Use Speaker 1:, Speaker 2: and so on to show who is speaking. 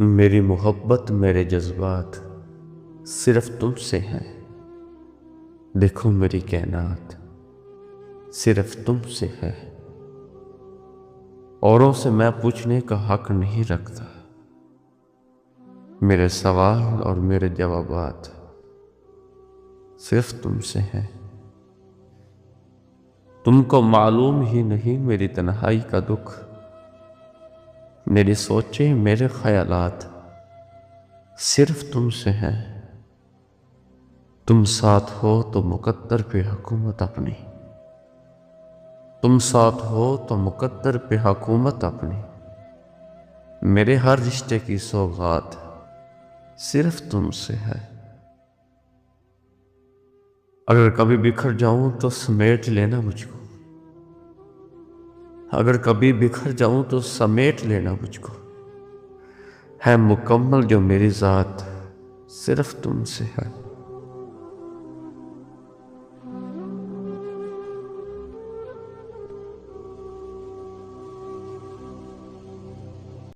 Speaker 1: मेरी मोहब्बत मेरे जज्बात सिर्फ तुमसे हैं। देखो मेरी कायनात सिर्फ तुमसे है। औरों से मैं पूछने का हक नहीं रखता। मेरे सवाल और मेरे जवाबात सिर्फ तुमसे हैं। तुमको मालूम ही नहीं मेरी तन्हाई का दुख। मेरी सोचें मेरे ख्यालात सिर्फ तुमसे हैं। तुम साथ हो तो मुकद्दर पे हुकूमत अपनी। तुम साथ हो तो मुकद्दर पे हुकूमत अपनी। मेरे हर रिश्ते की सौगात सिर्फ तुमसे है। अगर कभी बिखर जाऊं तो समेट लेना मुझको। अगर कभी बिखर जाऊं तो समेट लेना मुझको। है मुकम्मल जो मेरी ज़ात सिर्फ तुमसे है।